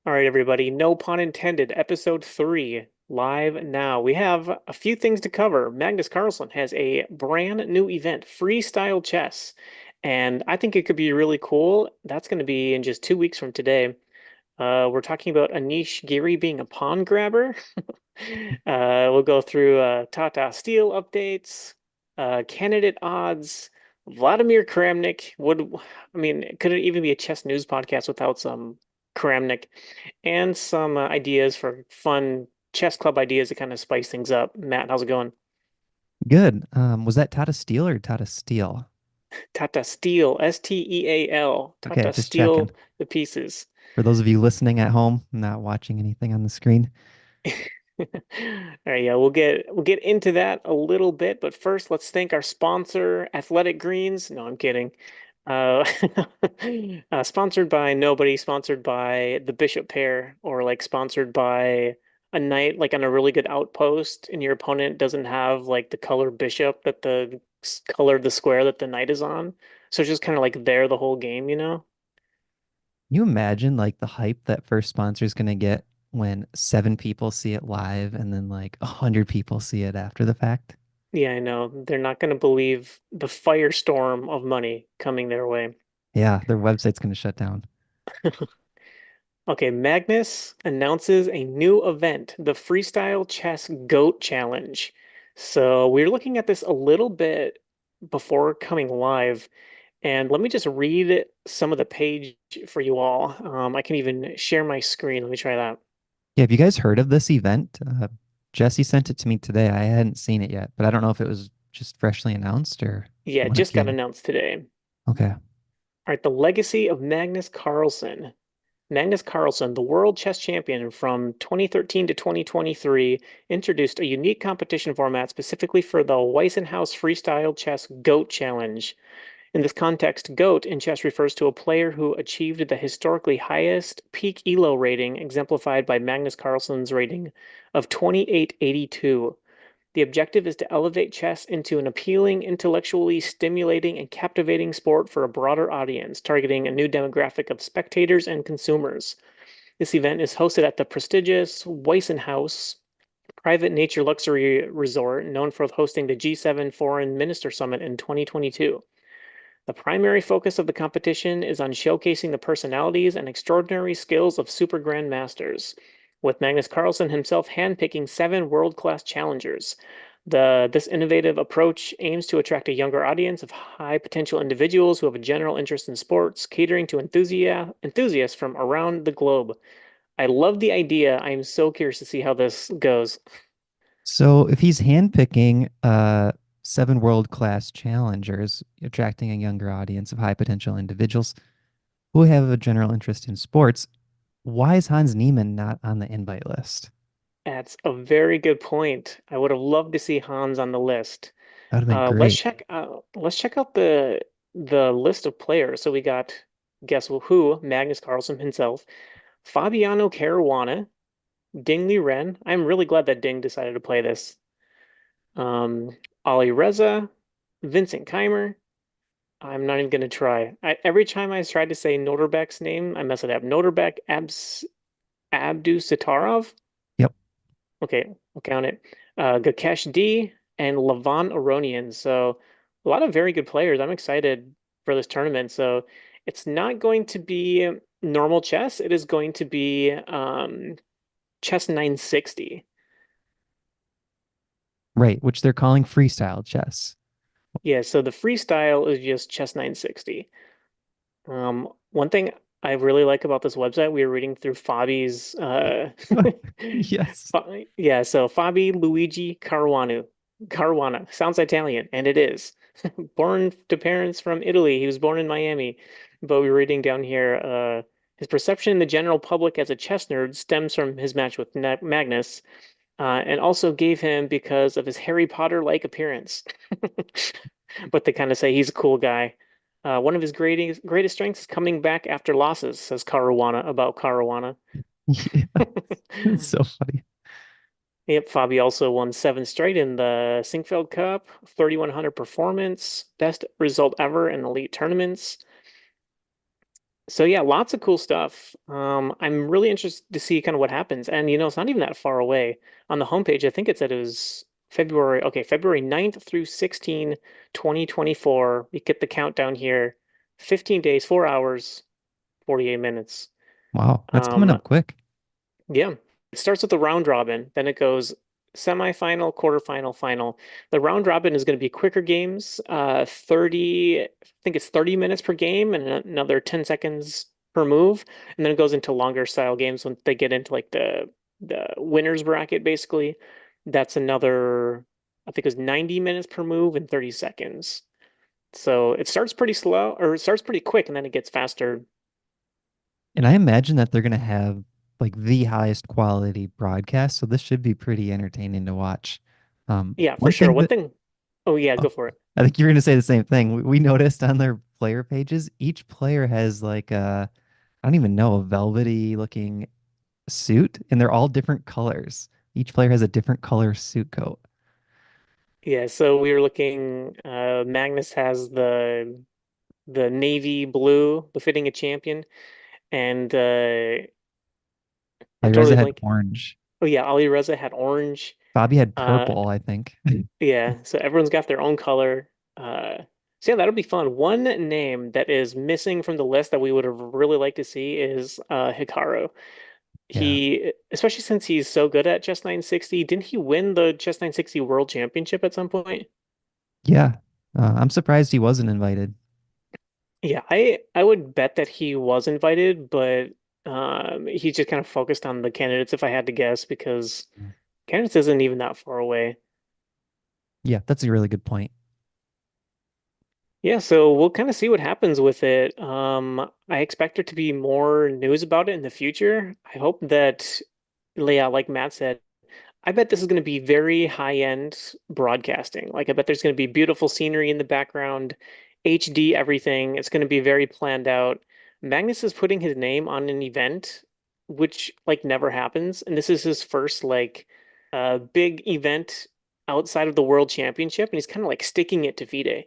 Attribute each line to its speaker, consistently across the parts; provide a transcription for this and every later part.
Speaker 1: All right, everybody, no pun intended, episode 3, live now. We have a few things to cover. Magnus Carlsen has a brand new event, freestyle chess, and I think it could be really cool. That's going to be in just 2 weeks from today. We're talking about Anish Giri being a pawn grabber. We'll go through Tata Steel updates, candidate odds, Vladimir Kramnik. Could it even be a chess news podcast without some Kramnik? And some ideas for fun chess club ideas to kind of spice things up. Matt, how's it going?
Speaker 2: Good. Was that Tata Steel or Tata Steel?
Speaker 1: Tata Steel, Steal.
Speaker 2: Okay,
Speaker 1: Tata
Speaker 2: just checking.
Speaker 1: Steel the pieces.
Speaker 2: For those of you listening at home, not watching anything on the screen.
Speaker 1: All right, yeah, we'll get into that a little bit, but first let's thank our sponsor, Athletic Greens. No, I'm kidding. Uh, sponsored by nobody, sponsored by the Bishop pair, or like sponsored by a knight, like on a really good outpost, and your opponent doesn't have like the color bishop that the color of the square that the knight is on. So it's just kind of like there the whole game, you know?
Speaker 2: You imagine like the hype that first sponsor is gonna get when 7 people see it live and then like 100 people see it after the fact.
Speaker 1: Yeah, I know. They're not going to believe the firestorm of money coming their way.
Speaker 2: Yeah, their website's gonna shut down.
Speaker 1: Okay, Magnus announces a new event, the Freestyle Chess GOAT Challenge. So we're looking at this a little bit before coming live, and let me just read some of the page for you all. I can even share my screen. Let me try that.
Speaker 2: Yeah, have you guys heard of this event? Jesse sent it to me today. I hadn't seen it yet, but I don't know if it was just freshly announced or
Speaker 1: Yeah, it
Speaker 2: when it
Speaker 1: just got
Speaker 2: came.
Speaker 1: announced today.
Speaker 2: Okay.
Speaker 1: All right, the legacy of Magnus Carlsen. Magnus Carlsen, the world chess champion from 2013 to 2023, introduced a unique competition format specifically for the Weissenhaus Freestyle Chess GOAT Challenge. In this context, GOAT in chess refers to a player who achieved the historically highest peak ELO rating, exemplified by Magnus Carlsen's rating of 2882. The objective is to elevate chess into an appealing, intellectually stimulating, and captivating sport for a broader audience, targeting a new demographic of spectators and consumers. This event is hosted at the prestigious Weissenhaus private nature luxury resort, known for hosting the G7 Foreign Minister Summit in 2022. The primary focus of the competition is on showcasing the personalities and extraordinary skills of super grandmasters, with Magnus Carlsen himself handpicking 7 world-class challengers. This innovative approach aims to attract a younger audience of high potential individuals who have a general interest in sports, catering to enthusiasts from around the globe. I love the idea. I am so curious to see how this goes.
Speaker 2: So if he's handpicking 7 world-class challengers, attracting a younger audience of high potential individuals who have a general interest in sports, why is Hans Niemann not on the invite list?
Speaker 1: That's a very good point. I would have loved to see Hans on the list.
Speaker 2: That would have been
Speaker 1: Let's
Speaker 2: great.
Speaker 1: check out the list of players. So we got guess who? Magnus Carlsen himself, Fabiano Caruana, Ding Liren. I'm really glad that Ding decided to play this. Um, Ali Reza, Vincent Keimer. I'm not even gonna try. Every time I try to say Noterbeck's name, I mess it up. Noterbeck Abdusatarov.
Speaker 2: Yep.
Speaker 1: Okay, we'll count it. Gakesh D and Levon Aronian. So a lot of very good players. I'm excited for this tournament. So it's not going to be normal chess. It is going to be chess 960.
Speaker 2: Right, which they're calling freestyle chess.
Speaker 1: Yeah, so the freestyle is just chess 960. One thing I really like about this website, we were reading through Fabi's
Speaker 2: Yes.
Speaker 1: yeah, so Fabi Luigi Caruana sounds Italian, and it is. Born to parents from Italy, he was born in Miami. But we were reading down here, his perception in the general public as a chess nerd stems from his match with Magnus, and also gave him because of his Harry Potter-like appearance. But they kind of say he's a cool guy. One of his greatest strengths is coming back after losses, says Caruana about Caruana.
Speaker 2: Yeah, it's so funny.
Speaker 1: Yep, Fabi also won 7 straight in the Sinkfeld Cup, 3,100 performance, best result ever in elite tournaments. So yeah, lots of cool stuff. I'm really interested to see kind of what happens. And it's not even that far away. On the homepage, I think it said it was February, okay, February 9th through 16, 2024. We get the countdown here. 15 days, 4 hours, 48 minutes.
Speaker 2: Wow, that's coming
Speaker 1: Um,
Speaker 2: up quick.
Speaker 1: yeah. It starts with the round robin, then it goes semifinal, quarterfinal, final. The round robin is going to be quicker games, 30, I think it's 30 minutes per game and another 10 seconds per move. And then it goes into longer style games when they get into like the winners bracket basically. That's another, I think it was 90 minutes per move and 30 seconds. So it starts pretty slow or it starts pretty quick and then it gets faster.
Speaker 2: And I imagine that they're going to have like the highest quality broadcast, so this should be pretty entertaining to watch.
Speaker 1: Yeah, for
Speaker 2: One
Speaker 1: sure.
Speaker 2: thing
Speaker 1: One
Speaker 2: that
Speaker 1: thing, oh yeah,
Speaker 2: oh,
Speaker 1: go for it.
Speaker 2: I think you're going to say the same thing. We noticed on their player pages, each player has like I don't even know, a velvety looking suit, and they're all different colors. Each player has a different color suit coat.
Speaker 1: Yeah, so we were looking, Magnus has the navy blue befitting a champion, and I'm
Speaker 2: Alireza
Speaker 1: totally
Speaker 2: had
Speaker 1: blank.
Speaker 2: orange.
Speaker 1: Oh yeah, Ali Reza had orange.
Speaker 2: Bobby had
Speaker 1: Uh
Speaker 2: purple, I think.
Speaker 1: yeah, so everyone's got their own color. So yeah, that'll be fun. One name that is missing from the list that we would have really liked to see is Hikaru.
Speaker 2: Yeah.
Speaker 1: He, especially since he's so good at Chess 960, didn't he win the Chess 960 World Championship at some point?
Speaker 2: Yeah. I'm surprised he wasn't invited.
Speaker 1: Yeah, I would bet that he was invited, but he just kind of focused on the candidates if I had to guess because candidates isn't even that far away.
Speaker 2: Yeah, that's a really good point.
Speaker 1: Yeah, so we'll kind of see what happens with it. I expect there to be more news about it in the future. I hope that, yeah, like Matt said, I bet this is going to be very high-end broadcasting. Like I bet there's going to be beautiful scenery in the background, HD everything. It's going to be very planned out. Magnus is putting his name on an event, which like never happens, and this is his first like big event outside of the World Championship, and he's kind of like sticking it to FIDE.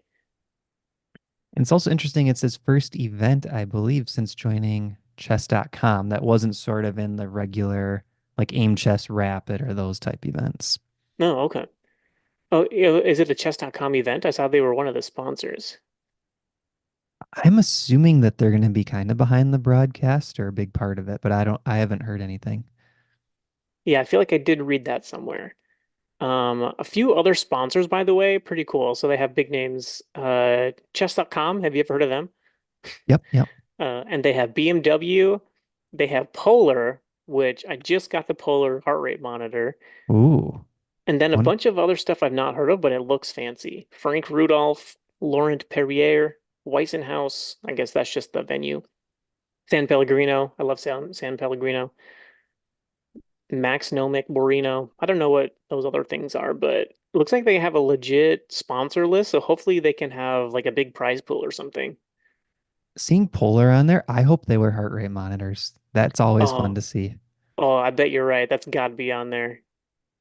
Speaker 2: And it's also interesting, it's his first event, I believe, since joining chess.com that wasn't sort of in the regular like Aim Chess Rapid or those type events.
Speaker 1: No, okay. Oh, is it a chess.com event? I saw they were one of the sponsors.
Speaker 2: I'm assuming that they're going to be kind of behind the broadcast or a big part of it, but I haven't heard anything.
Speaker 1: Yeah, I feel like I did read that somewhere. A few other sponsors, by the way, pretty cool. So they have big names. Chess.com, have you ever heard of them?
Speaker 2: Yep, yep.
Speaker 1: And they have BMW, they have Polar, which I just got the Polar heart rate monitor,
Speaker 2: Ooh,
Speaker 1: and then a
Speaker 2: one
Speaker 1: bunch of other stuff I've not heard of, but it looks fancy. Frank Rudolph, Laurent Perrier, Weissenhaus, I guess that's just the venue. San Pellegrino, I love San Pellegrino. Max Nomic, Borino. I don't know what those other things are, but it looks like they have a legit sponsor list, so hopefully they can have like a big prize pool or something.
Speaker 2: seeing Polar on there, I hope they wear heart rate monitors. That's always fun
Speaker 1: Oh,
Speaker 2: to see.
Speaker 1: oh, I bet you're right. That's got to be on there.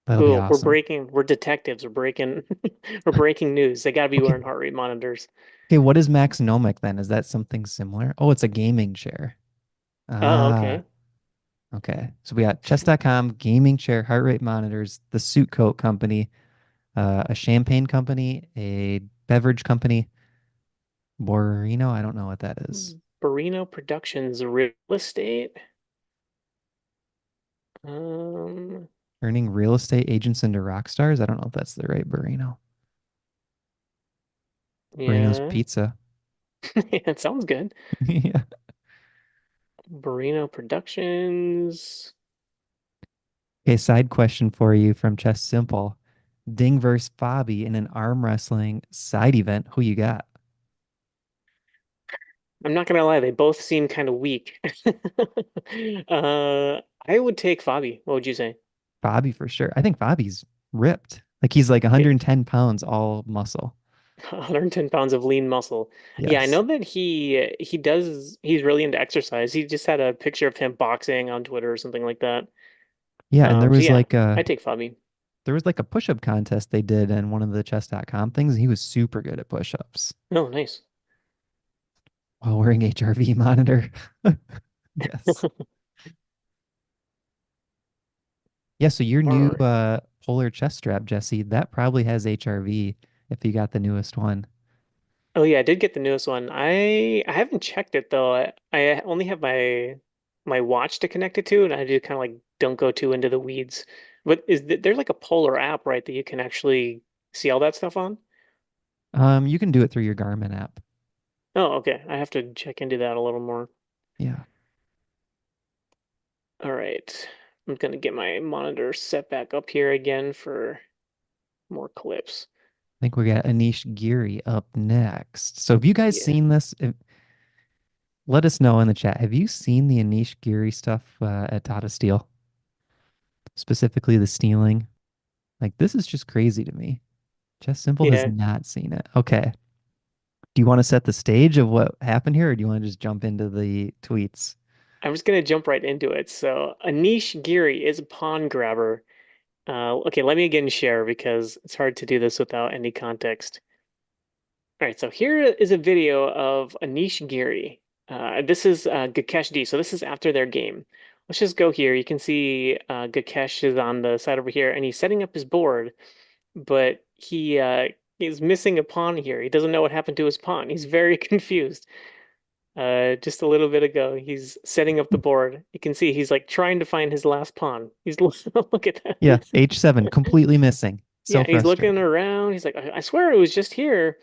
Speaker 2: That'll be
Speaker 1: Cool.
Speaker 2: awesome.
Speaker 1: We're detectives. We're breaking, we're breaking news. They got to be
Speaker 2: Okay.
Speaker 1: wearing heart rate monitors.
Speaker 2: Okay, what is Maxnomic then? Is that something similar? Oh, it's a gaming chair.
Speaker 1: Oh,
Speaker 2: Ah,
Speaker 1: okay.
Speaker 2: okay. So we got chess.com, gaming chair, heart rate monitors, the suit coat company, a champagne company, a beverage company, Borino. I don't know what that is.
Speaker 1: Borino Productions Real Estate. Um,
Speaker 2: Turning real estate agents into rock stars. I don't know if that's the right Borino. Borino's
Speaker 1: yeah.
Speaker 2: Pizza.
Speaker 1: It sounds good.
Speaker 2: Yeah.
Speaker 1: Borino Productions.
Speaker 2: Okay, side question for you from Chess Simple. Ding versus Fabi in an arm wrestling side event. Who you got?
Speaker 1: I'm not gonna lie, they both seem kind of weak. I would take Fabi. What would you say?
Speaker 2: Fabi for sure. I think Fabi's ripped. Like he's like
Speaker 1: Yeah,
Speaker 2: 110 pounds all muscle.
Speaker 1: 110 pounds of lean muscle. Yeah, I
Speaker 2: Yes.
Speaker 1: know that he's really into exercise. He just had a picture of him boxing on Twitter or something like that.
Speaker 2: Yeah, and
Speaker 1: So yeah, I take Fabi.
Speaker 2: there was like a push-up contest they did in one of the chess.com things. And he was super good at push-ups.
Speaker 1: Oh, nice.
Speaker 2: while wearing HRV monitor. Yes. Yeah, so your
Speaker 1: All
Speaker 2: new
Speaker 1: right.
Speaker 2: polar chest strap, Jesse, that probably has HRV if you got the newest one.
Speaker 1: Oh yeah, I did get the newest one. I haven't checked it though. I only have my watch to connect it to, and I do kind of like don't go too into the weeds. But there's like a Polar app, right, that you can actually see all that stuff on?
Speaker 2: You can do it through your Garmin app.
Speaker 1: Oh, okay. I have to check into that a little more.
Speaker 2: Yeah.
Speaker 1: All right. I'm gonna get my monitor set back up here again for more clips.
Speaker 2: I think we got Anish Giri up next. So have you guys
Speaker 1: Yeah.
Speaker 2: seen this? Let us know in the chat. Have you seen the Anish Giri stuff at Tata Steel? Specifically the stealing? Like this is just crazy to me. Chess Simple has
Speaker 1: Yeah.
Speaker 2: not seen it. Okay. Do you want to set the stage of what happened here, or do you want to just jump into the tweets?
Speaker 1: I'm just gonna jump right into it. So Anish Giri is a pawn grabber. Okay, let me again share because it's hard to do this without any context. All right, so here is a video of Anish Giri. This is Gakesh D. So this is after their game. Let's just go here. You can see Gakesh is on the side over here, and he's setting up his board, but he is missing a pawn here. He doesn't know what happened to his pawn. He's very confused. Just a little bit ago, he's setting up the board. You can see he's like trying to find his last pawn. He's look at
Speaker 2: Yeah,
Speaker 1: that.
Speaker 2: H7 completely missing.
Speaker 1: Yeah,
Speaker 2: So
Speaker 1: he's looking
Speaker 2: frustrating.
Speaker 1: around. He's like, I swear it was just here.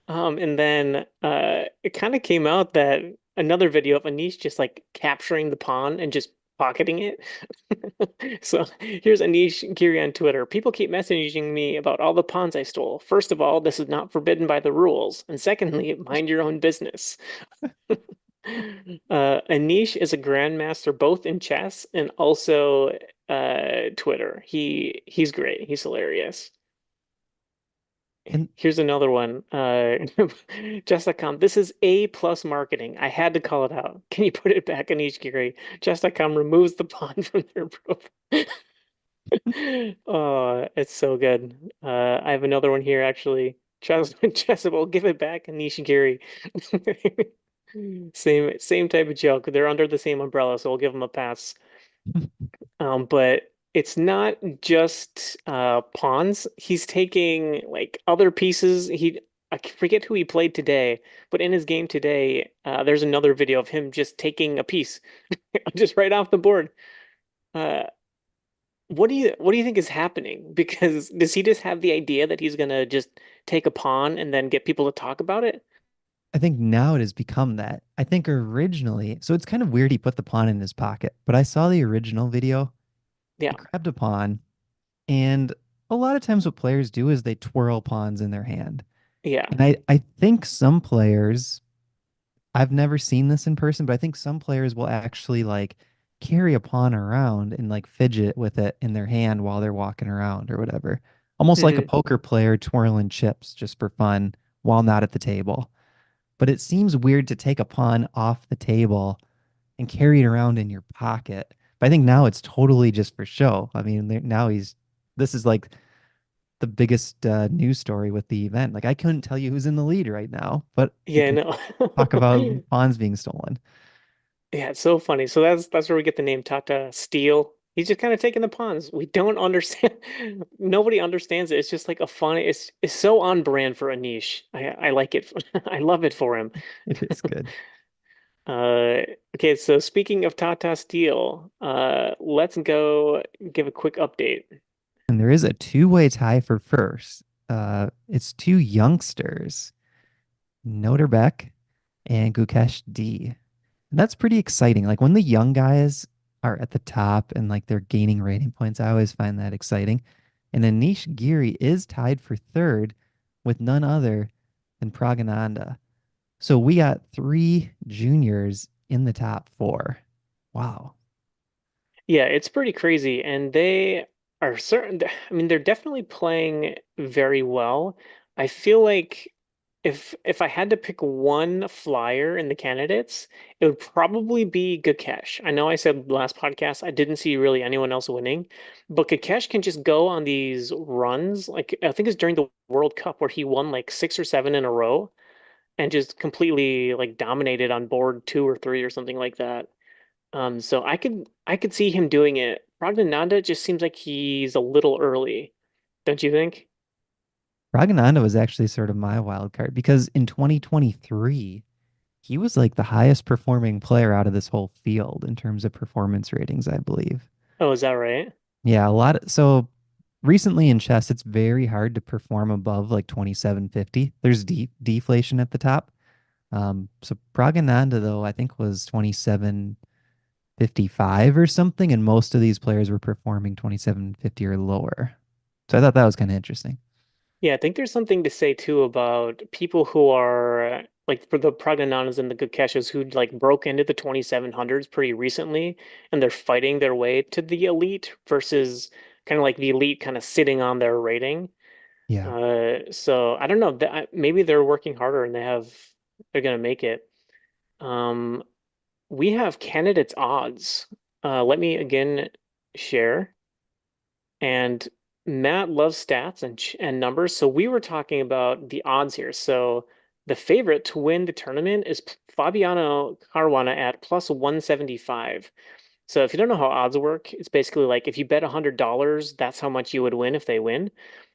Speaker 1: And then it kind of came out that another video of Anish just like capturing the pawn and just pocketing it. So here's Anish Giri on Twitter. People keep messaging me about all the pawns I stole. First of all, this is not forbidden by the rules. And secondly, mind your own business. Anish is a grandmaster both in chess and also Twitter. He's great. He's hilarious.
Speaker 2: And
Speaker 1: Here's another one. Chess.com. This is A plus marketing. I had to call it out. Can you put it back on each Giri? Chess.com removes the pawn from their profile. Oh, it's so good. I have another one here actually. Chessable, give it back, Anish Giri. Same type of joke. They're under the same umbrella, so we'll give them a pass. But it's not just pawns. He's taking like other pieces. I forget who he played today, but in his game today, there's another video of him just taking a piece, just right off the board. Uh, what do you think is happening? Because does he just have the idea that he's gonna just take a pawn and then get people to talk about it?
Speaker 2: I think now it has become that. I think originally, so it's kind of weird he put the pawn in his pocket, but I saw the original video. He
Speaker 1: Yeah,
Speaker 2: grabbed a pawn, and a lot of times what players do is they twirl pawns in their hand.
Speaker 1: yeah.
Speaker 2: And I think some players, I've never seen this in person, but I think some players will actually like carry a pawn around and like fidget with it in their hand while they're walking around or whatever. Almost like a
Speaker 1: Hmm.
Speaker 2: poker player twirling chips just for fun while not at the table. But it seems weird to take a pawn off the table and carry it around in your pocket. But I think now it's totally just for show. I mean, now this is like the biggest news story with the event. Like I couldn't tell you who's in the lead right now, but you
Speaker 1: Yeah,
Speaker 2: can
Speaker 1: no.
Speaker 2: talk about pawns being stolen.
Speaker 1: Yeah, it's so funny. So that's where we get the name Tata Steel. He's just kind of taking the puns. We don't understand. Nobody understands it. It's just like a funny. It's so on brand for a niche. I like it. I love it for him.
Speaker 2: It is good.
Speaker 1: Uh, okay, so speaking of Tata Steel, let's go give a quick update.
Speaker 2: And there is a two-way tie for first. It's two youngsters, Noterbeck and Gukesh D. And that's pretty exciting. Like when the young guys are at the top and like they're gaining rating points, I always find that exciting. And Anish Giri is tied for third with none other than Pragananda. So we got three juniors in the top four. Wow.
Speaker 1: Yeah, it's pretty crazy, and they are certain. I mean, they're definitely playing very well. I feel like if I had to pick one flyer in the candidates, it would probably be Gakesh. I know I said last podcast I didn't see really anyone else winning, but Gakesh can just go on these runs. Like I think it's during the World Cup where he won like six or seven in a row. and just completely like dominated on board two or three or something like that. So I could see him doing it. Praggnanandhaa just seems like he's a little early, don't you think?
Speaker 2: Raghunandah was actually sort of my wild card because in 2023, he was like the highest performing player out of this whole field in terms of performance ratings, I believe.
Speaker 1: Oh, is that right?
Speaker 2: Yeah, a lot of, so recently in chess, it's very hard to perform above like 2750. There's deflation at the top. So Pragananda though, I think was 2755 or something, and most of these players were performing 2750 or lower. So I thought that was kind of interesting.
Speaker 1: Yeah, I think there's something to say too about people who are like for the Praggnanandhas and the Gukeshas who like broke into the 2700s pretty recently and they're fighting their way to the elite versus kind of like the elite kind of sitting on their rating.
Speaker 2: Yeah.
Speaker 1: So I don't know that maybe they're working harder and they're gonna make it. Um, we have candidates odds. Let me again share. And Matt loves stats and numbers, so we were talking about the odds here. So the favorite to win the tournament is Fabiano Caruana at plus 175. So if you don't know how odds work, it's basically like if you bet $100, that's how much you would win if they win.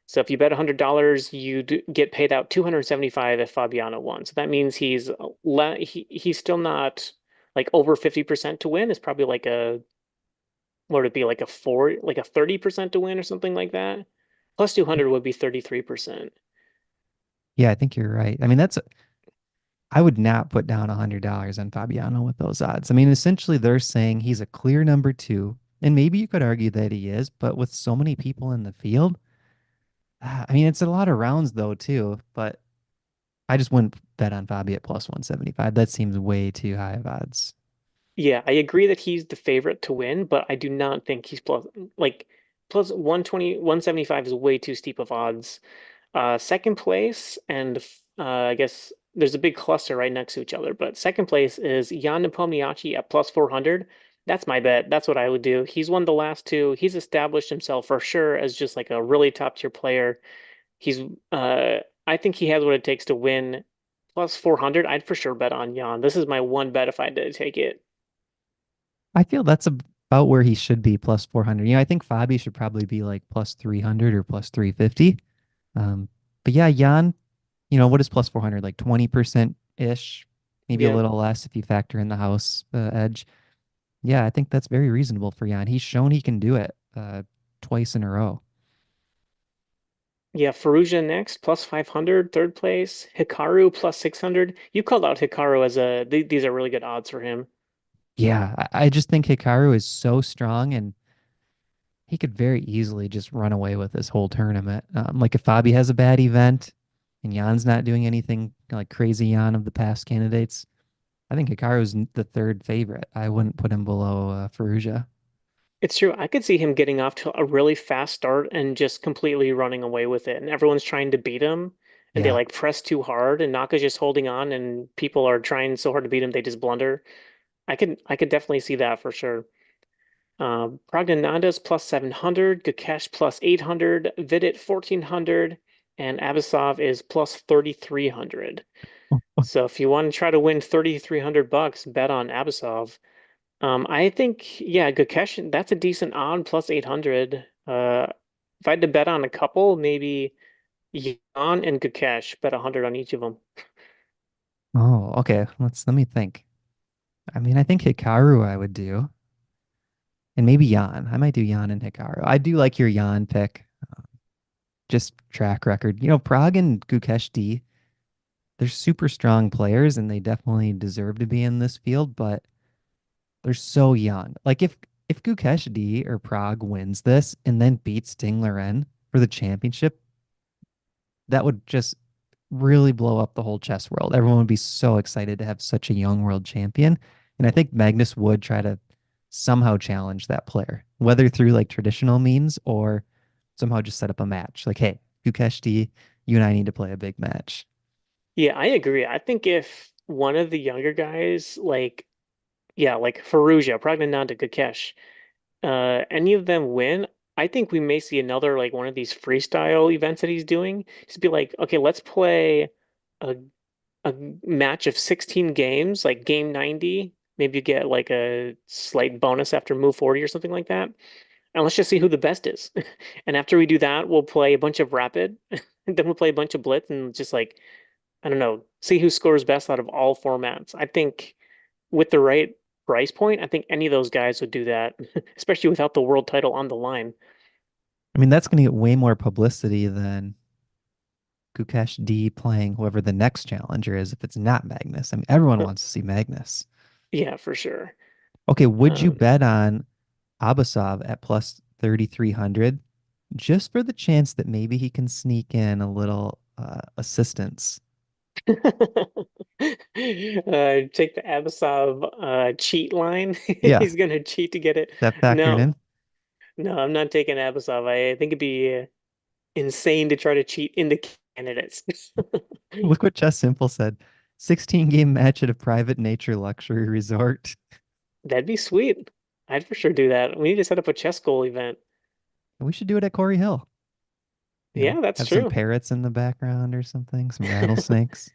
Speaker 1: So if you bet $100, you'd get paid out 275 if Fabiano won. So that means he's still not like over 50% to win. It's probably like a what would it be like a four, like a 30% to win or something like that? Plus 200 would be 33%.
Speaker 2: Yeah, I think you're right. I mean, I would not put down $100 on Fabiano with those odds. I mean, essentially they're saying he's a clear number two, and maybe you could argue that he is, but with so many people in the field, I mean, it's a lot of rounds though too, but I just wouldn't bet on Fabi at plus 175. That seems way too high of odds.
Speaker 1: Yeah, I agree that he's the favorite to win, but I do not think he's plus 120, 175 is way too steep of odds. Second place, and I guess there's a big cluster right next to each other, but second place is Jan Nepomniachtchi at plus 400. That's my bet. That's what I would do. He's won the last two. He's established himself for sure as just like a really top tier player. He's I think he has what it takes to win. Plus 400, I'd for sure bet on Jan. This is my one bet if I had to take it.
Speaker 2: I feel that's about where he should be plus 400. I think Fabi should probably be like plus 300 or plus 350. Um, but yeah, Jan, what is plus 400? Like 20% ish, maybe a
Speaker 1: Yeah.
Speaker 2: little less if you factor in the house edge. Yeah, I think that's very reasonable for Jan. He's shown he can do it twice in a row.
Speaker 1: Yeah, Faruja next, plus 500, third place. Hikaru plus 600. You called out Hikaru as these are really good odds for him.
Speaker 2: Yeah, I just think Hikaru is so strong and he could very easily just run away with this whole tournament. Like if Fabi has a bad event and Jan's not doing anything like crazy Jan of the past candidates, I think Hikaru's the third favorite. I wouldn't put him below Faruja.
Speaker 1: It's true. I could see him getting off to a really fast start and just completely running away with it. And everyone's trying to beat him and they
Speaker 2: Yeah.
Speaker 1: like press too hard and Naka's just holding on and people are trying so hard to beat him they just blunder. I could definitely see that for sure. Praggnanandhaa's plus 700, Gukesh plus 800, Vidit 1400, and Abasov is plus 3300. So if you want to try to win 3300 bucks, bet on Abasov. I think yeah, Gukesh, that's a decent odd plus 800. If I had to bet on a couple, maybe Jan and Gukesh, bet 100 on each of them.
Speaker 2: Oh, okay. Let me think. I mean, I think Hikaru I would do. And maybe Jan. I might do Jan and Hikaru. I do like your Jan pick. Just track record. Prague and Gukesh D, they're super strong players and they definitely deserve to be in this field, but they're so young. Like if Gukesh D or Prague wins this and then beats Ding Liren for the championship, that would just really blow up the whole chess world. Everyone would be so excited to have such a young world champion. And I think Magnus would try to somehow challenge that player, whether through like traditional means or somehow just set up a match. Like, hey, Gukesh D, you and I need to play a big match.
Speaker 1: Yeah, I agree. I think if one of the younger guys, like yeah, like Faruja, Praggnanandhaa, Gukesh, any of them win, I think we may see another like one of these freestyle events that he's doing. Just be like, okay, let's play a a match of 16 games, like game 90. Maybe you get like a slight bonus after move 40 or something like that. And let's just see who the best is. And after we do that, we'll play a bunch of rapid, and then we'll play a bunch of blitz and just like, I don't know, see who scores best out of all formats. I think with the right price point, I think any of those guys would do that, especially without the world title on the line.
Speaker 2: I mean, that's going to get way more publicity than Gukesh D playing whoever the next challenger is if it's not Magnus. I mean, everyone
Speaker 1: Uh,
Speaker 2: wants to see Magnus.
Speaker 1: yeah, for sure.
Speaker 2: Okay, would you
Speaker 1: Um,
Speaker 2: bet on Abasov at plus 3,300 just for the chance that maybe he can sneak in a little assistance?
Speaker 1: take the Abasov cheat line.
Speaker 2: Yeah,
Speaker 1: He's gonna cheat to get it.
Speaker 2: that factored
Speaker 1: No,
Speaker 2: in.
Speaker 1: no, I'm not taking Abasov. I think it'd be insane to try to cheat in the candidates.
Speaker 2: Look what Chess Simple said. 16 game match at a private nature luxury resort.
Speaker 1: That'd be sweet. I'd for sure do that. We need to set up a chess goal event.
Speaker 2: We should do it at Corey Hill.
Speaker 1: Yeah, that's
Speaker 2: Have some
Speaker 1: true.
Speaker 2: parrots in the background or something, some rattlesnakes,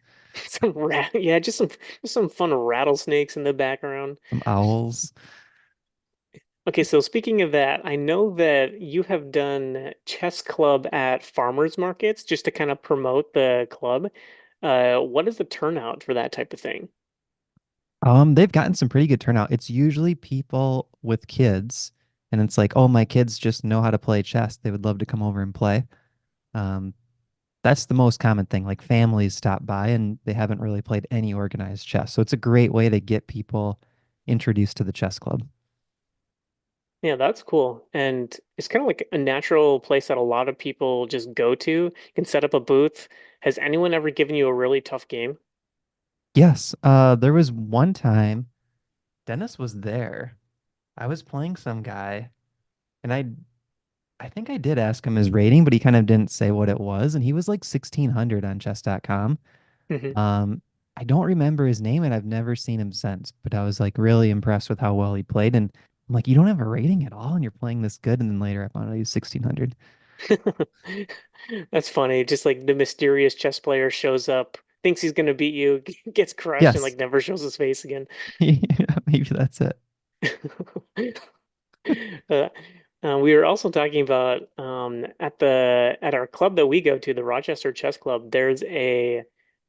Speaker 1: Yeah, just some fun rattlesnakes in the background.
Speaker 2: some owls.
Speaker 1: Okay, so speaking of that, I know that you have done chess club at farmers markets just to kind of promote the club. What is the turnout for that type of thing?
Speaker 2: They've gotten some pretty good turnout. It's usually people with kids, and it's like, oh, my kids just know how to play chess. They would love to come over and play. Um, that's the most common thing. Like families stop by and they haven't really played any organized chess. So it's a great way to get people introduced to the chess club.
Speaker 1: Yeah, that's cool. And it's kind of like a natural place that a lot of people just go to. You can set up a booth. Has anyone ever given you a really tough game?
Speaker 2: Yes, there was one time Dennis was there. I was playing some guy, and I think I did ask him his rating, but he kind of didn't say what it was, and he was like 1600 on chess.com.
Speaker 1: Hmm.
Speaker 2: Um, I don't remember his name, and I've never seen him since, but I was like really impressed with how well he played, and I'm like, you don't have a rating at all, and you're playing this good, and then later I found out he was 1600.
Speaker 1: That's funny. Just like the mysterious chess player shows up, thinks he's gonna beat you, gets crushed, and
Speaker 2: Yes,
Speaker 1: like never shows his face again.
Speaker 2: maybe that's it.
Speaker 1: Uh, we were also talking about at our club that we go to, the Rochester Chess Club. There's uh,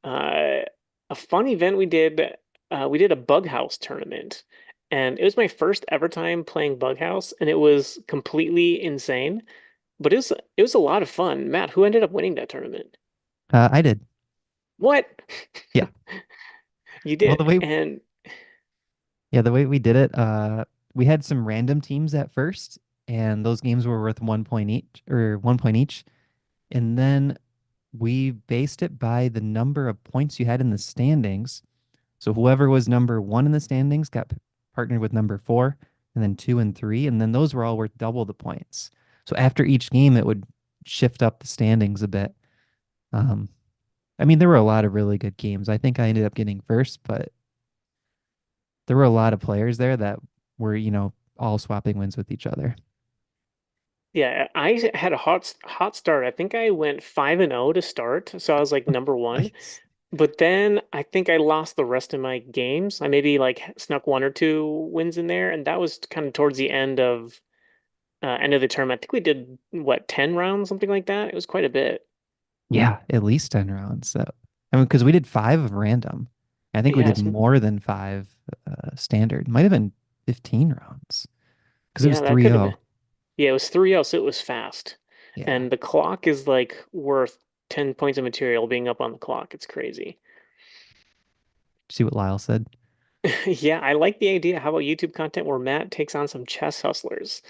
Speaker 1: a fun event we did. We did a Bug House tournament, and it was my first ever time playing Bug House, and it was completely insane. But it was a lot of fun. Matt, who ended up winning that tournament?
Speaker 2: I did.
Speaker 1: What?
Speaker 2: Yeah.
Speaker 1: You
Speaker 2: Well,
Speaker 1: did, and
Speaker 2: the way we did it, we had some random teams at first, and those games were worth 1 point each or 1 point each. And then we based it by the number of points you had in the standings. So whoever was number one in the standings got partnered with number four, and then two and three, and then those were all worth double the points. So after each game, it would shift up the standings a bit. Um, I mean, there were a lot of really good games. I think I ended up getting first, but there were a lot of players there that were, all swapping wins with each other.
Speaker 1: yeah, I had a hot start. I think I went 5-0 to start, so I was like number one.
Speaker 2: Nice.
Speaker 1: But then I think I lost the rest of my games. I maybe like snuck one or two wins in there, and that was kind of towards the end of the term. I think we did what 10 rounds, something like that. It was quite a bit.
Speaker 2: Yeah, at least 10 rounds. So, I mean, because we did five of random. I think we
Speaker 1: Yeah,
Speaker 2: did more than five standard. Might have been 15 rounds because it was
Speaker 1: yeah, that could have
Speaker 2: 3-0.
Speaker 1: been. Yeah, it was 3-0, so it was fast.
Speaker 2: Yeah.
Speaker 1: And the clock is like worth 10 points of material being up on the clock. It's crazy.
Speaker 2: See what Lyle said?
Speaker 1: Yeah, I like the idea. How about YouTube content where Matt takes on some chess hustlers?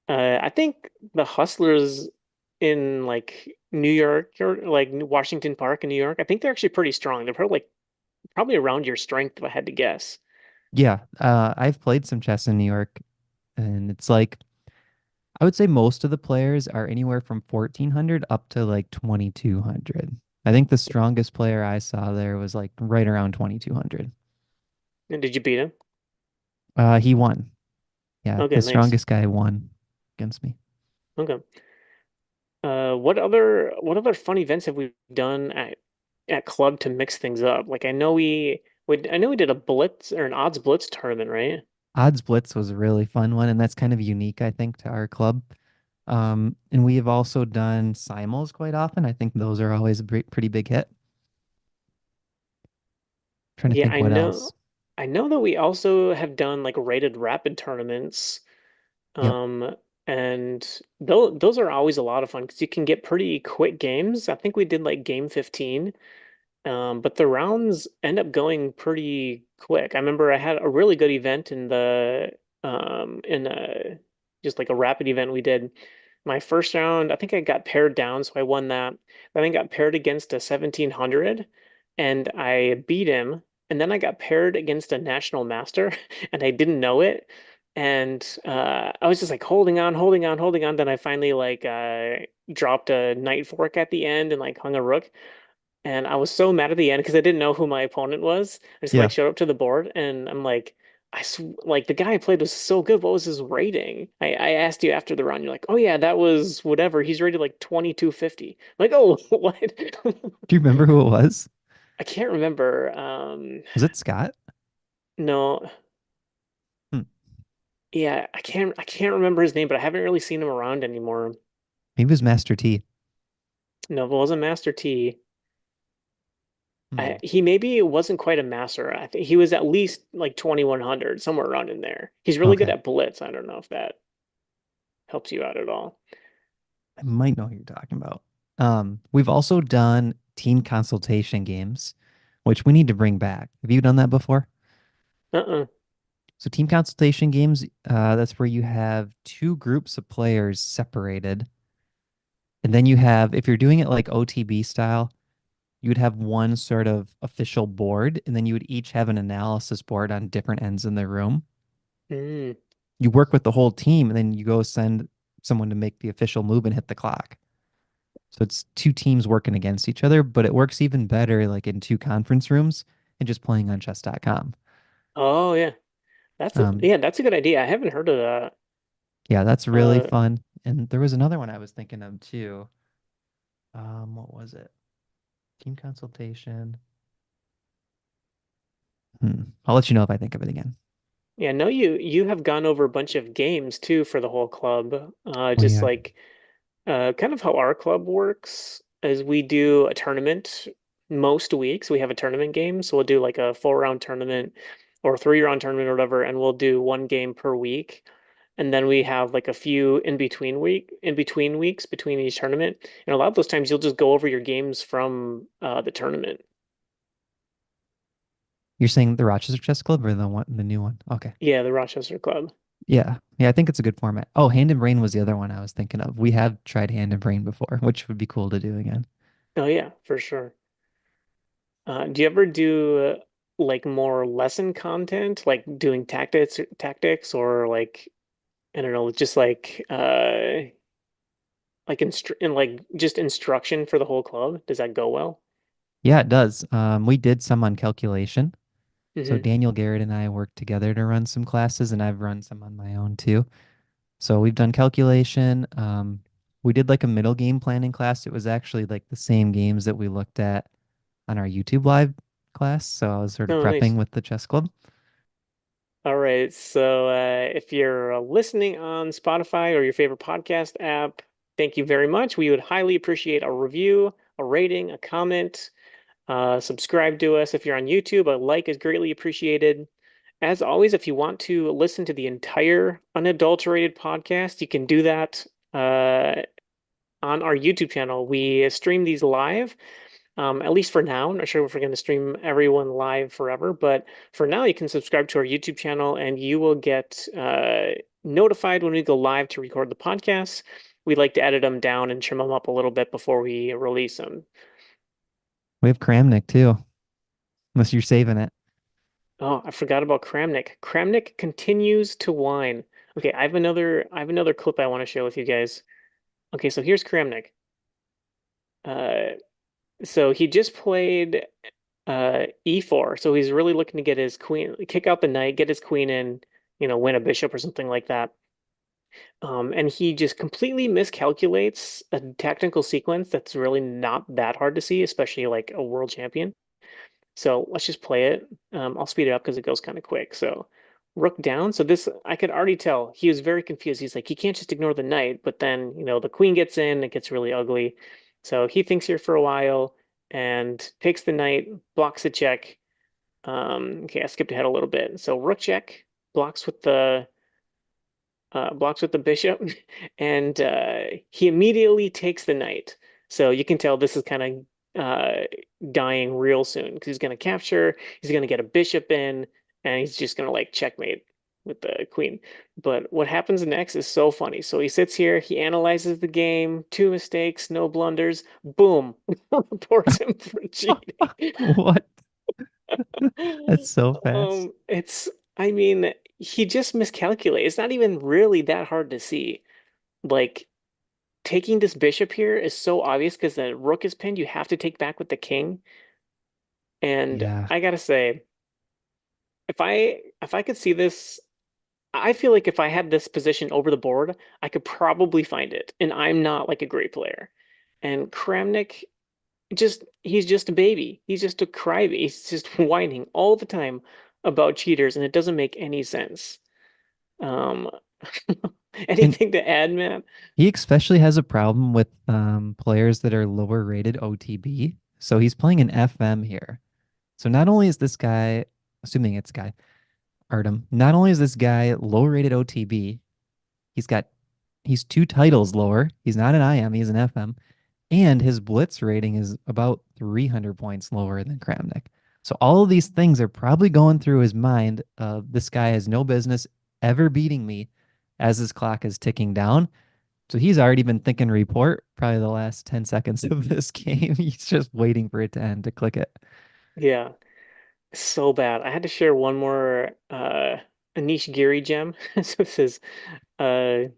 Speaker 1: I think the hustlers in like New York or like Washington Park in New York, I think they're actually pretty strong. They're probably around your strength if I had to guess.
Speaker 2: Yeah. I've played some chess in New York, and it's like, I would say most of the players are anywhere from 1400 up to like 2200. I think the strongest player I saw there was like right around 2200.
Speaker 1: And did you beat him?
Speaker 2: He won. Yeah,
Speaker 1: Okay,
Speaker 2: the
Speaker 1: nice.
Speaker 2: strongest guy won against me.
Speaker 1: Okay. What other fun events have we done at? at club to mix things up? Like I know we did a blitz or an odds blitz tournament, right?
Speaker 2: Odds Blitz was a really fun one, and that's kind of unique, I think, to our club. And we have also done simul's quite often. I think those are always a pretty big hit. Trying to
Speaker 1: Yeah,
Speaker 2: think
Speaker 1: I
Speaker 2: what
Speaker 1: know.
Speaker 2: else.
Speaker 1: I know that we also have done like rated rapid tournaments.
Speaker 2: Yep.
Speaker 1: Um, and those are always a lot of fun because you can get pretty quick games. I think we did like game 15. But the rounds end up going pretty quick. I remember I had a really good event in a just like a rapid event we did. My first round, I think I got paired down, so I won that. Then I got paired against a 1700 and I beat him. And then I got paired against a national master and I didn't know it. And I was just like holding on, holding on, holding on. Then I finally like dropped a knight fork at the end and like hung a rook. And I was so mad at the end because I didn't know who my opponent was. I just like
Speaker 2: Yeah.
Speaker 1: showed up to the board and I'm like, like the guy I played was so good. What was his rating? I asked you after the round. You're like, oh yeah, that was whatever. He's rated like 2250. I'm like, oh, what?
Speaker 2: Do you remember who it was?
Speaker 1: I can't remember.
Speaker 2: Was it Scott?
Speaker 1: No,
Speaker 2: Hmm.
Speaker 1: yeah, I can't remember his name, but I haven't really seen him around anymore.
Speaker 2: Maybe it was Master T.
Speaker 1: No, if it wasn't Master T.
Speaker 2: Hmm.
Speaker 1: He maybe wasn't quite a master. I think he was at least like 2100, somewhere around in there. He's really good
Speaker 2: Okay.
Speaker 1: at blitz. I don't know if that helps you out at all.
Speaker 2: I might know who you're talking about. We've also done team consultation games, which we need to bring back. Have you done that before?
Speaker 1: Uh-uh.
Speaker 2: So team consultation games, that's where you have two groups of players separated. And then you have, if you're doing it like OTB style, you would have one sort of official board, and then you would each have an analysis board on different ends in the room.
Speaker 1: Mm.
Speaker 2: You work with the whole team, and then you go send someone to make the official move and hit the clock. So it's two teams working against each other, but it works even better like in two conference rooms and just playing on chess.com.
Speaker 1: Oh yeah.
Speaker 2: Um,
Speaker 1: That's a good idea. I haven't heard of that.
Speaker 2: yeah, that's really
Speaker 1: Uh
Speaker 2: fun. And there was another one I was thinking of too. What was it? Team consultation. I'll let you know if I think of it again.
Speaker 1: yeah, no, you have gone over a bunch of games too for the whole club.
Speaker 2: Oh
Speaker 1: Just
Speaker 2: yeah.
Speaker 1: like kind of how our club works is we do a tournament most weeks. We have a tournament game, so we'll do like a 4 round tournament or 3 round tournament or whatever, and we'll do one game per week. And then we have like a few in between weeks between each tournament. And a lot of those times you'll just go over your games from the tournament.
Speaker 2: You're saying the Rochester Chess Club or the new one? Okay.
Speaker 1: Yeah, the Rochester Club.
Speaker 2: Yeah. Yeah, I think it's a good format. Oh, Hand and Brain was the other one I was thinking of. We have tried Hand and Brain before, which would be cool to do again.
Speaker 1: Oh yeah, for sure. Do you ever do like more lesson content, like doing tactics, or like I don't know, just like just instruction for the whole club? Does that go well?
Speaker 2: Yeah, it does. We did some on calculation. So
Speaker 1: Hmm.
Speaker 2: Daniel Garrett and I worked together to run some classes, and I've run some on my own too. So we've done calculation. We did like a middle game planning class. It was actually like the same games that we looked at on our YouTube live class. So I was sort of
Speaker 1: Oh,
Speaker 2: prepping
Speaker 1: nice.
Speaker 2: with the chess club.
Speaker 1: All right. So if you're listening on Spotify or your favorite podcast app, thank you very much. We would highly appreciate a review, a rating, a comment. Subscribe to us if you're on YouTube. A like is greatly appreciated. As always, if you want to listen to the entire unadulterated podcast, you can do that on our YouTube channel. We stream these live, at least for now. I'm not sure if we're going to stream everyone live forever, but for now, you can subscribe to our YouTube channel and you will get notified when we go live to record the podcasts. We like to edit them down and trim them up a little bit before we release them.
Speaker 2: We have Kramnik too, unless you're saving it.
Speaker 1: Oh, I forgot about Kramnik. Kramnik continues to whine. Okay, I have another clip I want to share with you guys. Okay, so here's Kramnik. Uh, so he just played e4, so he's really looking to get his queen, kick out the knight, get his queen in, win a bishop or something like that. And he just completely miscalculates a technical sequence that's really not that hard to see, especially like a world champion. So let's just play it. I'll speed it up because it goes kind of quick. So rook down. So this, I could already tell he was very confused. He's like, he can't just ignore the knight, but then, the queen gets in, it gets really ugly. So he thinks here for a while and takes the knight, blocks the check. Okay, I skipped ahead a little bit. So rook check, blocks with the blocks with the bishop, and he immediately takes the knight. So you can tell this is kind of dying real soon because he's going to capture, he's going to get a bishop in, and he's just going to like checkmate with the queen. But what happens next is so funny. So he sits here, he analyzes the game, two mistakes, no blunders, boom, reports him for cheating.
Speaker 2: What? That's so fast.
Speaker 1: I mean, he just miscalculated. It's not even really that hard to see. Like, taking this bishop here is so obvious because the rook is pinned. You have to take back with the king. And
Speaker 2: Yeah.
Speaker 1: I gotta say, if I could see this, I feel like if I had this position over the board, I could probably find it. And I'm not like a great player. And Kramnik he's just a baby. He's just a crybaby. He's just whining all the time about cheaters, and it doesn't make any sense. Um,
Speaker 2: And
Speaker 1: anything to add, Matt?
Speaker 2: he especially has a problem with players that are lower rated OTB. So he's playing an FM here. So not only is this guy, assuming it's guy, Artem, not only is this guy low rated OTB, he's got he's two titles lower. He's not an IM, he's an FM. And his blitz rating is about 300 points lower than Kramnik. So all of these things are probably going through his mind of this guy has no business ever beating me as his clock is ticking down. So he's already been thinking report probably the last 10 seconds of this game. He's just waiting for it to end to click it.
Speaker 1: Yeah, so bad. I had to share one more Anish Giri gem. So this is can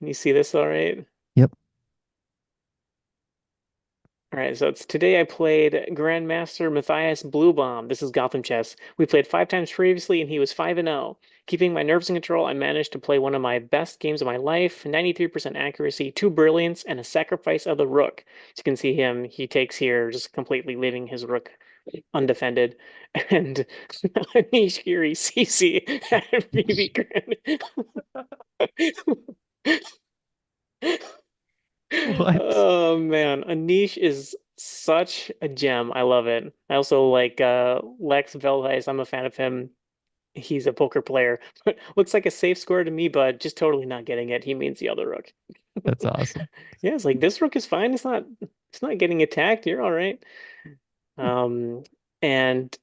Speaker 1: you see this all right?
Speaker 2: Yep.
Speaker 1: All right, so it's today I played Grandmaster Matthias Bluebaum. This is Gotham Chess. We played 5 times previously, and he was 5-0. Keeping my nerves in control, I managed to play one of my best games of my life. 93% accuracy, 2 brilliance, and a sacrifice of the rook. So you can see him. He takes here, just completely leaving his rook undefended. And Anish Giri CC at BB Grand.
Speaker 2: What?
Speaker 1: Oh man, Anish is such a gem. I love it. I also like Lex Velheis. I'm a fan of him. He's a poker player. But looks like a safe score to me, but just totally not getting it. He means the other rook.
Speaker 2: That's awesome.
Speaker 1: Yeah, it's like this rook is fine. It's not getting attacked. You're all right. Um, and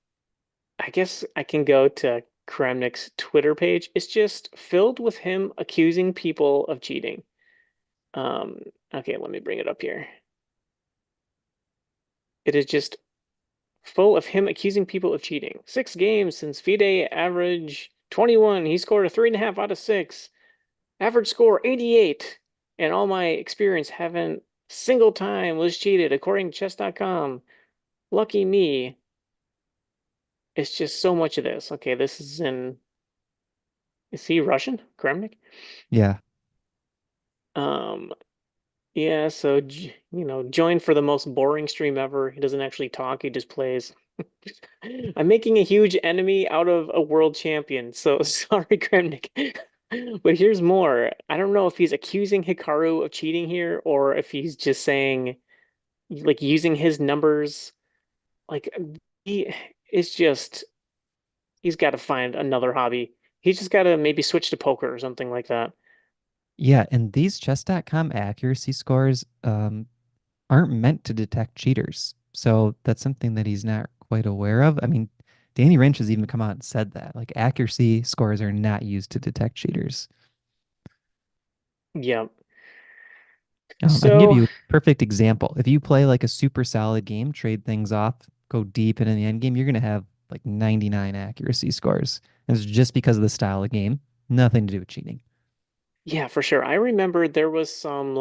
Speaker 1: I guess I can go to Kramnik's Twitter page. It's just filled with him accusing people of cheating. Um, okay, let me bring it up here. It is just full of him accusing people of cheating. 6 games since FIDE average 21. He scored a 3.5 out of 6. Average score 88. And all my experience haven't single time was cheated according to chess.com. Lucky me. It's just so much of this. Okay, this is in. Is he Russian? Kramnik?
Speaker 2: Yeah.
Speaker 1: Um, yeah, so join for the most boring stream ever. He doesn't actually talk, he just plays. I'm making a huge enemy out of a world champion, so sorry, Kramnik. But here's more. I don't know if he's accusing Hikaru of cheating here or if he's just saying, like, using his numbers. Like, he it's just, he's got to find another hobby. He's just got to maybe switch to poker or something like that.
Speaker 2: Yeah, and these chess.com accuracy scores aren't meant to detect cheaters. So that's something that he's not quite aware of. I mean, Danny Rynch has even come out and said that. Like accuracy scores are not used to detect cheaters.
Speaker 1: Yeah.
Speaker 2: I can give
Speaker 1: So,
Speaker 2: you a perfect example. If you play like a super solid game, trade things off, go deep, and in the end game, you're going to have like 99 accuracy scores. And it's just because of the style of game, nothing to do with cheating.
Speaker 1: yeah, for sure. I remember there was some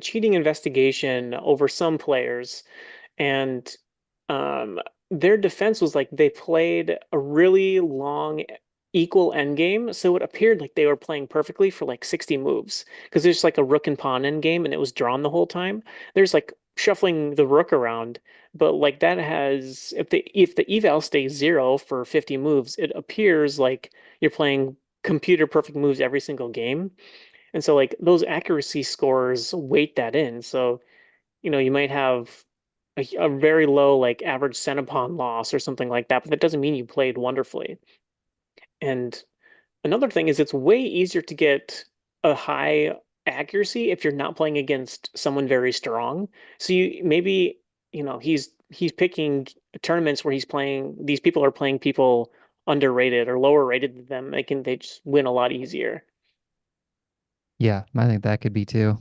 Speaker 1: cheating investigation over some players, and um their defense was like they played a really long equal endgame, so it appeared like they were playing perfectly for like 60 moves. Because there's like a rook and pawn endgame, and it was drawn the whole time. There's like shuffling the rook around, but like that has if the eval stays 0 for 50 moves, it appears like you're playing computer perfect moves every single game. And so like those accuracy scores weight that in. So, you might have a very low like average centipede loss or something like that, but that doesn't mean you played wonderfully. And another thing is it's way easier to get a high accuracy if you're not playing against someone very strong. So you maybe, he's picking tournaments where he's playing these people are playing people underrated or lower rated than them. They just win a lot easier.
Speaker 2: Yeah, I think that could be too.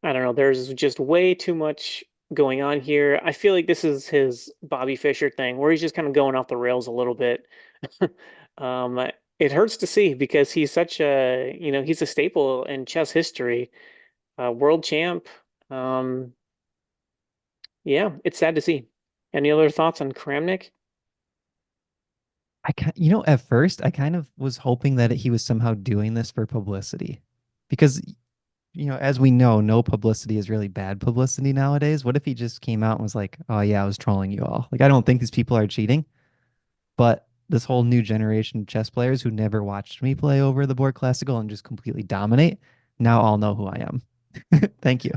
Speaker 1: I don't know. There's just way too much going on here. I feel like this is his Bobby Fischer thing where he's just kind of going off the rails a little bit. Um, it hurts to see because he's such he's a staple in chess history, world champ. Um, yeah, it's sad to see. Any other thoughts on Kramnik?
Speaker 2: At first I kind of was hoping that he was somehow doing this for publicity because as we know, no publicity is really bad publicity nowadays. What if he just came out and was like, "Oh yeah, I was trolling you all." Like I don't think these people are cheating, but this whole new generation of chess players who never watched me play over the board classical and just completely dominate, now all know who I am. Thank you.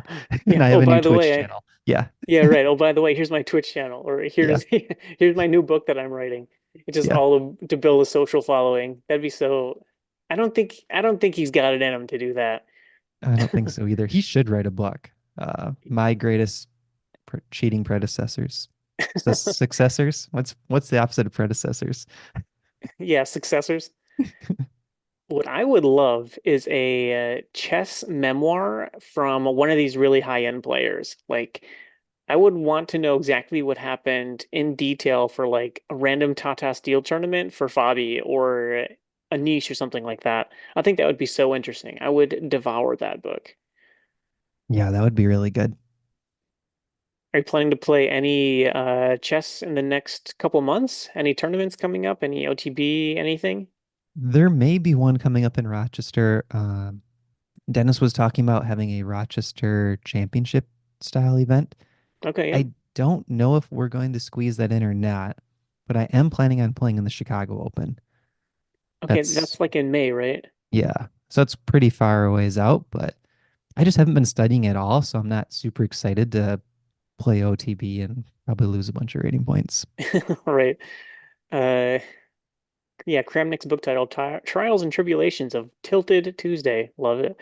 Speaker 2: And
Speaker 1: Yeah.
Speaker 2: I
Speaker 1: Oh,
Speaker 2: have a new
Speaker 1: by the
Speaker 2: Twitch
Speaker 1: way,
Speaker 2: channel. Yeah.
Speaker 1: yeah, right. Oh, by the way, here's my Twitch channel, or
Speaker 2: Yeah.
Speaker 1: here's my new book that I'm writing. It's just
Speaker 2: Yeah.
Speaker 1: all to build a social following. That'd be so. I don't think he's got it in him to do that.
Speaker 2: I don't think so either. He should write a book. My greatest cheating predecessors. Successors? What's the opposite of predecessors?
Speaker 1: Yeah, successors. What I would love is a chess memoir from one of these really high-end players. Like, I would want to know exactly what happened in detail for like a random Tata Steel tournament for Fabi or Anish or something like that. I think that would be so interesting. I would devour that book.
Speaker 2: Yeah, that would be really good.
Speaker 1: Are you planning to play any chess in the next couple months? Any tournaments coming up? Any OTB? Anything?
Speaker 2: There may be one coming up in Rochester. Dennis was talking about having a Rochester championship style event.
Speaker 1: Okay, yeah.
Speaker 2: I don't know if we're going to squeeze that in or not, but I am planning on playing in the Chicago Open.
Speaker 1: Okay,
Speaker 2: That's,
Speaker 1: that's like in May, right?
Speaker 2: yeah. So it's pretty far a ways out, but I just haven't been studying at all. So I'm not super excited to play OTB and probably lose a bunch of rating points.
Speaker 1: Right. Uh, yeah, Kramnik's book title, Trials and Tribulations of Tilted Tuesday. Love it.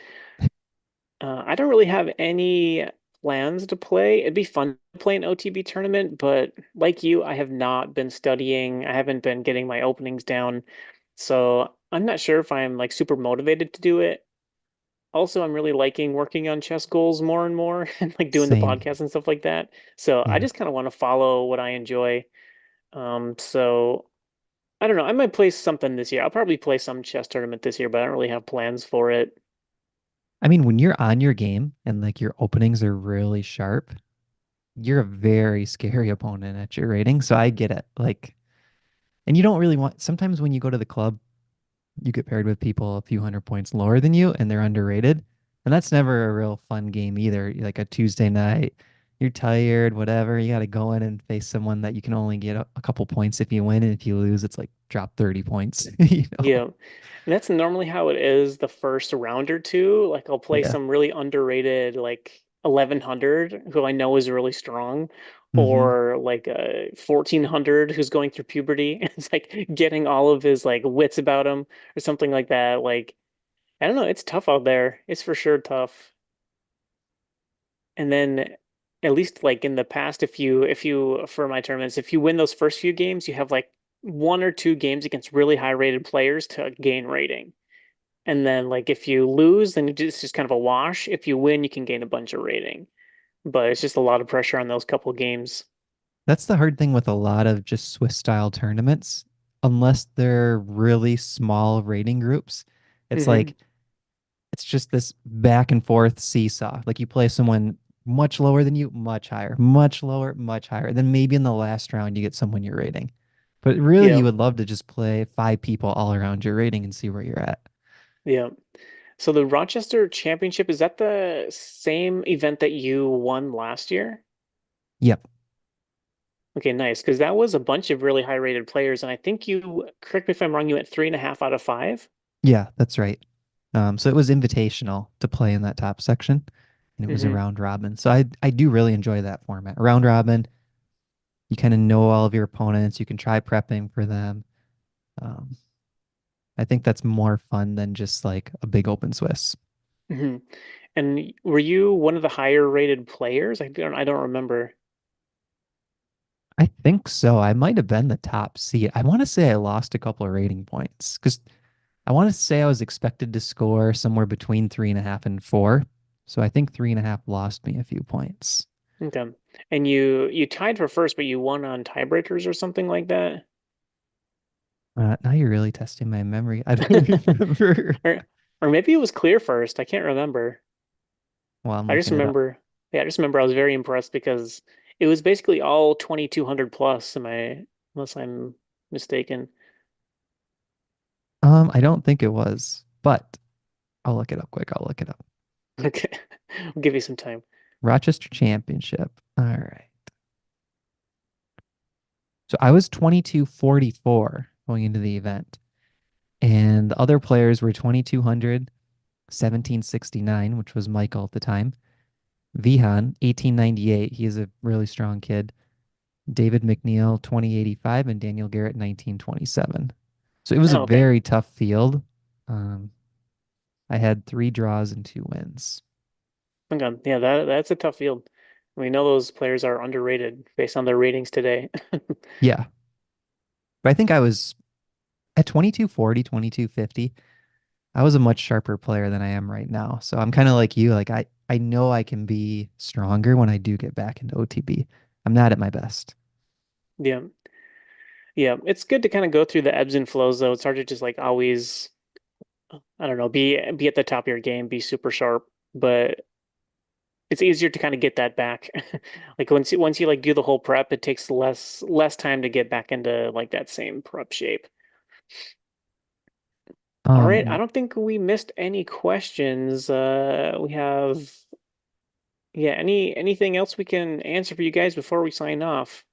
Speaker 1: I don't really have any plans to play. It'd be fun to play an OTB tournament, but like you, I have not been studying. I haven't been getting my openings down. So I'm not sure if I'm like super motivated to do it. Also, I'm really liking working on chess goals more and more and like doing the
Speaker 2: Same.
Speaker 1: podcast and stuff like that. So I
Speaker 2: Yeah.
Speaker 1: just kind of want to follow what I enjoy. So I don't know. I might play something this year. I'll probably play some chess tournament this year, but I don't really have plans for it.
Speaker 2: I mean, when you're on your game and like your openings are really sharp, you're a very scary opponent at your rating. So I get it. Like, and you don't really want, sometimes when you go to the club, you get paired with people a few hundred points lower than you and they're underrated. And that's never a real fun game either. Like a Tuesday night, you're tired, whatever. You got to go in and face someone that you can only get a couple points if you win. And if you lose, it's like drop 30 points, you know?
Speaker 1: Yeah. And that's normally how it is the first round or two. Like I'll play
Speaker 2: Yeah.
Speaker 1: some really underrated like 1100 who I know is really strong
Speaker 2: Hmm.
Speaker 1: or like a 1400 who's going through puberty. It's like getting all of his like wits about him or something like that. Like I don't know, it's tough out there. It's for sure tough. And then at least like in the past, if you for my tournaments, if you win those first few games, you have like one or two games against really high rated players to gain rating. And then like if you lose, then it's just kind of a wash. If you win, you can gain a bunch of rating. But it's just a lot of pressure on those couple games.
Speaker 2: That's the hard thing with a lot of just Swiss style tournaments. Unless they're really small rating groups, it's
Speaker 1: Hmm.
Speaker 2: like it's just this back and forth seesaw. Like you play someone much lower than you, much higher, much lower, much higher. And then maybe in the last round you get someone you're rating. But really,
Speaker 1: Yeah.
Speaker 2: you would love to just play five people all around your rating and see where you're at.
Speaker 1: Yeah. So the Rochester Championship, is that the same event that you won last year?
Speaker 2: Yep.
Speaker 1: Okay, nice. Because that was a bunch of really high rated players. And I think you, correct me if I'm wrong, you went 3.5 out of 5.
Speaker 2: Yeah, that's right. So it was invitational to play in that top section, and it was a
Speaker 1: Hmm.
Speaker 2: round robin. So I do really enjoy that format. Round robin, you kind of know all of your opponents. You can try prepping for them. Um, I think that's more fun than just like a big open Swiss.
Speaker 1: Hmm. And were you one of the higher rated players? I don't remember.
Speaker 2: I think so. I might have been the top seed. I want to say I lost a couple of rating points because I want to say I was expected to score somewhere between 3.5 and 4. So I think 3.5 lost me a few points.
Speaker 1: Okay. And you tied for first, but you won on tiebreakers or something like that?
Speaker 2: Now you're really testing my memory. I don't remember.
Speaker 1: Or or maybe it was clear first. I can't remember.
Speaker 2: Well, I'm
Speaker 1: I just
Speaker 2: looking it up.
Speaker 1: remember, yeah, I just remember I was very impressed because it was basically all 2200 plus, unless I'm mistaken.
Speaker 2: I don't think it was, but I'll look it up quick. I'll look it up.
Speaker 1: Okay. I'll give you some time.
Speaker 2: Rochester Championship. All right. So I was 2244 going into the event, and the other players were 2200, 1769, which was Michael at the time. Vihan, 1898. He is a really strong kid. David McNeil, 2085, and Daniel Garrett, 1927. So it was a
Speaker 1: Oh, okay.
Speaker 2: very tough field. Um, I had 3 draws and 2 wins.
Speaker 1: Okay. Yeah, that's a tough field. We know those players are underrated based on their ratings today.
Speaker 2: Yeah. But I think I was at 2240, 2250. I was a much sharper player than I am right now. So I'm kind of like you. Like I know I can be stronger when I do get back into OTB. I'm not at my best.
Speaker 1: Yeah. Yeah. It's good to kind of go through the ebbs and flows though. It's hard to just like always, I don't know, be at the top of your game, be super sharp, but it's easier to kind of get that back. Like once you like do the whole prep, it takes less time to get back into like that same prep shape. All right, I
Speaker 2: Um,
Speaker 1: don't think we missed any questions. We have yeah, anything else we can answer for you guys before we sign off?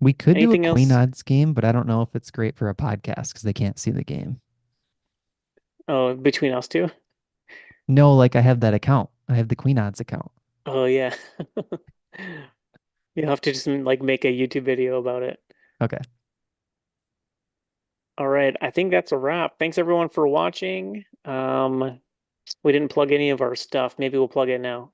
Speaker 2: we could do a
Speaker 1: Anything
Speaker 2: Queen
Speaker 1: else?
Speaker 2: Odds game, but I don't know if it's great for a podcast because they can't see the game.
Speaker 1: Oh, between us two?
Speaker 2: No, like I have that account. I have the Queen Odds account.
Speaker 1: Oh yeah. You'll have to just like make a YouTube video about it.
Speaker 2: Okay.
Speaker 1: All right, I think that's a wrap. Thanks everyone for watching. We didn't plug any of our stuff. Maybe we'll plug it now.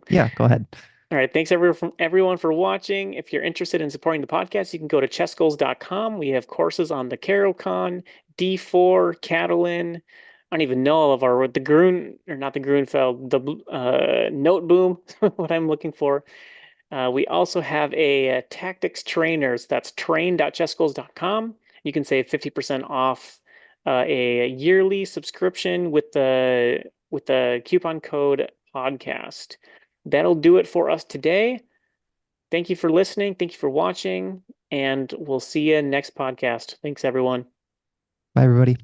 Speaker 2: Yeah, go ahead.
Speaker 1: All right, thanks everyone for watching. If you're interested in supporting the podcast, you can go to chessgoals.com. We have courses on the Caro-Kann, D4, Catalan. I don't even know all of our the Grun or not the Grunfeld, the Note Boom, what I'm looking for. We also have a tactics trainers. That's train.chessgoals.com. You can save 50% off a yearly subscription with the coupon code podcast. That'll do it for us today. Thank you for listening. Thank you for watching, and we'll see you next podcast. Thanks, everyone.
Speaker 2: Bye, everybody.